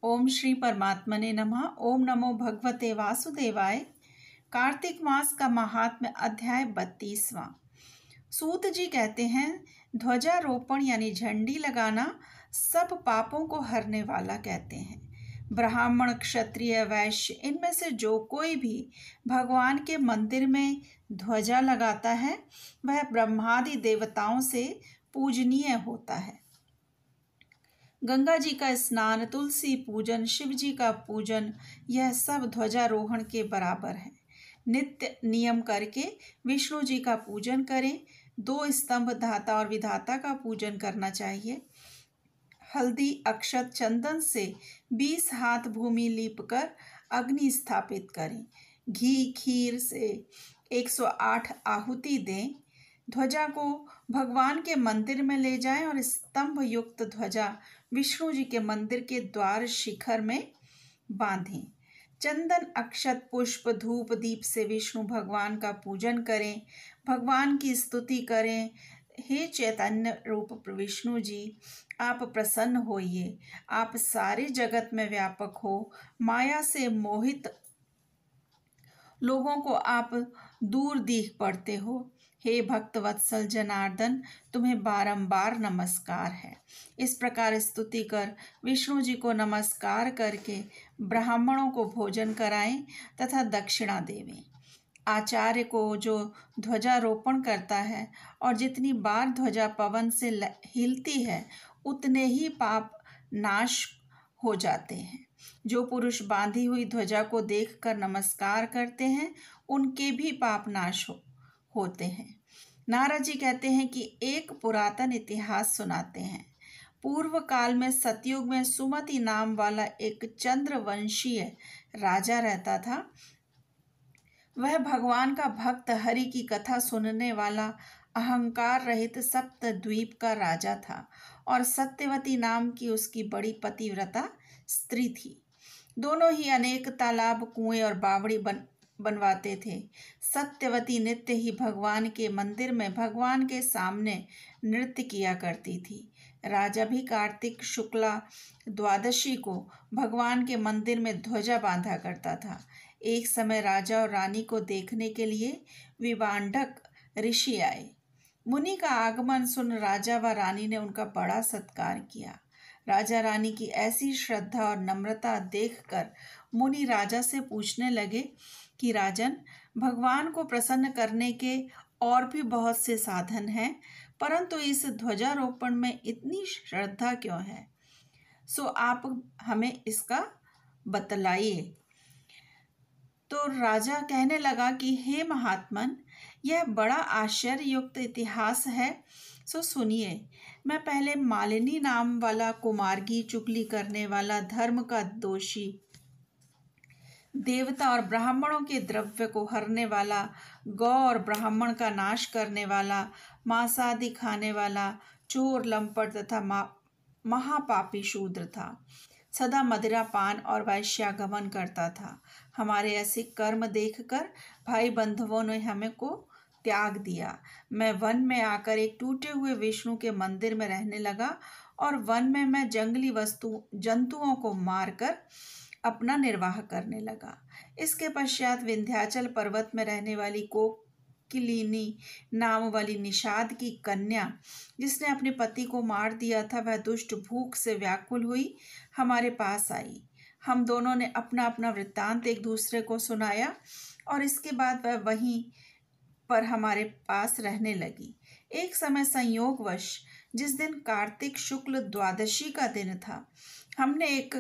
ओम श्री परमात्मने नमः। ओम नमो भगवते वासुदेवाय। कार्तिक मास का महात्म्य अध्याय 32वां। सूत जी कहते हैं, ध्वजारोपण यानी झंडी लगाना सब पापों को हरने वाला कहते हैं। ब्राह्मण, क्षत्रिय, वैश्य इनमें से जो कोई भी भगवान के मंदिर में ध्वजा लगाता है वह ब्रह्मादि देवताओं से पूजनीय होता है। गंगा जी का स्नान, तुलसी पूजन, शिव जी का पूजन, यह सब ध्वजारोहण के बराबर है। नित्य नियम करके विष्णु जी का पूजन करें। 2 स्तंभ धाता और विधाता का पूजन करना चाहिए। हल्दी, अक्षत, चंदन से 20 हाथ भूमि लीपकर अग्नि स्थापित करें। घी, खीर से 108 आहुति दें। ध्वजा को भगवान के मंदिर में ले जाएं और स्तंभ युक्त ध्वजा विष्णु जी के मंदिर के द्वार शिखर में बांधें। चंदन, अक्षत, पुष्प, धूप, दीप से विष्णु भगवान का पूजन करें। भगवान की स्तुति करें। हे चैतन्य रूप विष्णु जी, आप प्रसन्न होइए। आप सारे जगत में व्यापक हो। माया से मोहित लोगों को आप दूर दीख पड़ते हो। हे भक्त वत्सल जनार्दन, तुम्हें बारंबार नमस्कार है। इस प्रकार स्तुति कर विष्णु जी को नमस्कार करके ब्राह्मणों को भोजन कराएं तथा दक्षिणा देवें। आचार्य को जो ध्वजारोपण करता है और जितनी बार ध्वजा पवन से हिलती है उतने ही पाप नाश हो जाते हैं। जो पुरुष बांधी हुई ध्वजा को देखकर नमस्कार करते हैं उनके भी पाप नाश होते हैं। नारद जी कहते हैं कि एक पुरातन इतिहास सुनाते हैं। पूर्व काल में सतयुग में सुमति नाम वाला एक चंद्रवंशीय राजा रहता था। वह भगवान का भक्त, हरि की कथा सुनने वाला, अहंकार रहित सप्तद्वीप का राजा था और सत्यवती नाम की उसकी बड़ी पतिव्रता स्त्री थी। दोनों ही अनेक तालाब, कुएं और बावड़ी बनवाते थे। सत्यवती नित्य ही भगवान के मंदिर में भगवान के सामने नृत्य किया करती थी। राजा भी कार्तिक शुक्ला द्वादशी को भगवान के मंदिर में ध्वजा बांधा करता था। एक समय राजा और रानी को देखने के लिए विवांडक ऋषि आए। मुनि का आगमन सुन राजा व रानी ने उनका बड़ा सत्कार किया। राजा रानी की ऐसी श्रद्धा और नम्रता देखकर मुनि राजा से पूछने लगे कि राजन, भगवान को प्रसन्न करने के और भी बहुत से साधन हैं, परंतु इस ध्वजारोपण में इतनी श्रद्धा क्यों है? सो आप हमें इसका बतलाइए। तो राजा कहने लगा कि हे महात्मन, यह बड़ा आश्चर्ययुक्त इतिहास है, सो सुनिए। मैं पहले मालिनी नाम वाला कुमार्गी, चुगली करने वाला, धर्म का दोषी, देवता और ब्राह्मणों के द्रव्य को हरने वाला, गौ और ब्राह्मण का नाश करने वाला, मांसादि खाने वाला, चोर, लंपट तथा महापापी शूद्र था। सदा मदिरा पान और वैश्यागमन करता था। हमारे ऐसे कर्म देखकर भाई बंधुओं ने हमें को त्याग दिया। मैं वन में आकर एक टूटे हुए विष्णु के मंदिर में रहने लगा और वन में मैं जंगली जंतुओं को मारकर अपना निर्वाह करने लगा। इसके पश्चात विंध्याचल पर्वत में रहने वाली कोकिलिनी नाम वाली निषाद की कन्या, जिसने अपने पति को मार दिया था, वह दुष्ट भूख से व्याकुल हुई हमारे पास आई। हम दोनों ने अपना अपना वृत्तांत एक दूसरे को सुनाया और इसके बाद वह वहीं पर हमारे पास रहने लगी। एक समय संयोगवश जिस दिन कार्तिक शुक्ल द्वादशी का दिन था, हमने एक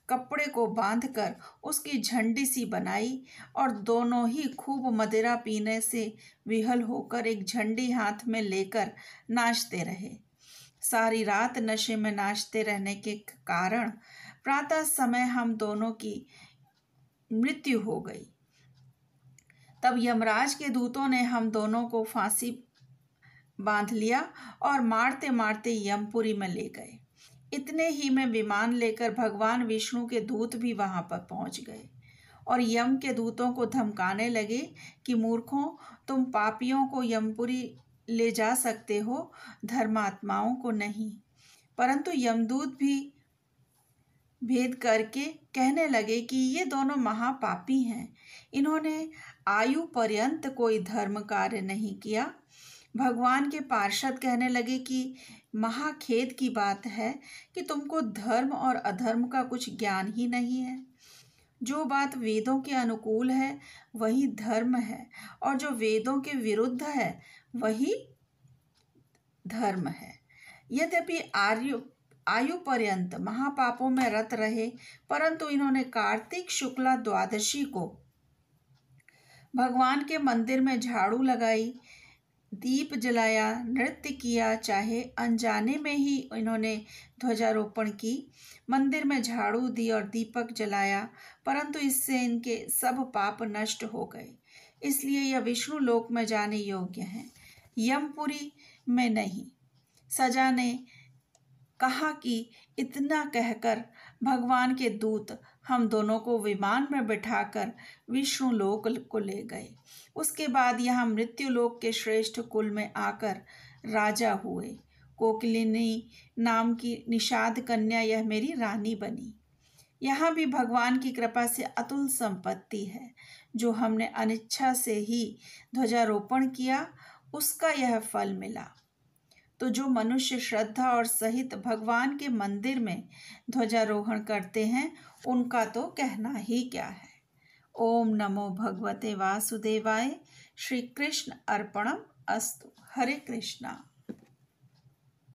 कपड़े को बांधकर उसकी झंडी सी बनाई और दोनों ही खूब मदिरा पीने से विहल होकर एक झंडी हाथ में लेकर नाचते रहे। सारी रात नशे में नाचते रहने के कारण प्रातः समय हम दोनों की मृत्यु हो गई। तब यमराज के दूतों ने हम दोनों को फांसी बांध लिया और मारते मारते यमपुरी में ले गए। इतने ही में विमान लेकर भगवान विष्णु के दूत भी वहां पर पहुंच गए और यम के दूतों को धमकाने लगे कि मूर्खों, तुम पापियों को यमपुरी ले जा सकते हो, धर्मात्माओं को नहीं। परंतु यमदूत भी भेद करके कहने लगे कि ये दोनों महापापी हैं। इन्होंने आयु पर्यंत कोई धर्म कार्य नहीं किया। भगवान के पार्षद कहने लगे कि महाखेद की बात है कि तुमको धर्म और अधर्म का कुछ ज्ञान ही नहीं है। जो बात वेदों के अनुकूल है वही धर्म है, और जो वेदों के विरुद्ध है वही धर्म है। यद्यपि आयु पर्यंत महापापों में रत रहे, परंतु इन्होंने कार्तिक शुक्ला द्वादशी को भगवान के मंदिर में झाड़ू लगाई, दीप जलाया, नृत्य किया, चाहे अनजाने में ही इन्होंने ध्वजारोपण की, मंदिर में झाड़ू दी और दीपक जलाया, परंतु इससे इनके सब पाप नष्ट हो गए। इसलिए यह विष्णु लोक में जाने योग्य हैं, यमपुरी में नहीं। सजा ने कहा कि इतना कहकर भगवान के दूत हम दोनों को विमान में बिठाकर विष्णु लोक को ले गए। उसके बाद यहाँ मृत्युलोक के श्रेष्ठ कुल में आकर राजा हुए। कोकिलिनी नाम की निषाद कन्या यह मेरी रानी बनी। यहाँ भी भगवान की कृपा से अतुल संपत्ति है। जो हमने अनिच्छा से ही ध्वजारोपण किया उसका यह फल मिला। तो जो मनुष्य श्रद्धा और सहित भगवान के मंदिर में ध्वजारोहण करते हैं उनका तो कहना ही क्या है। ओम नमो भगवते वासुदेवाय। श्री कृष्ण अर्पणम अस्तु। हरे कृष्णा।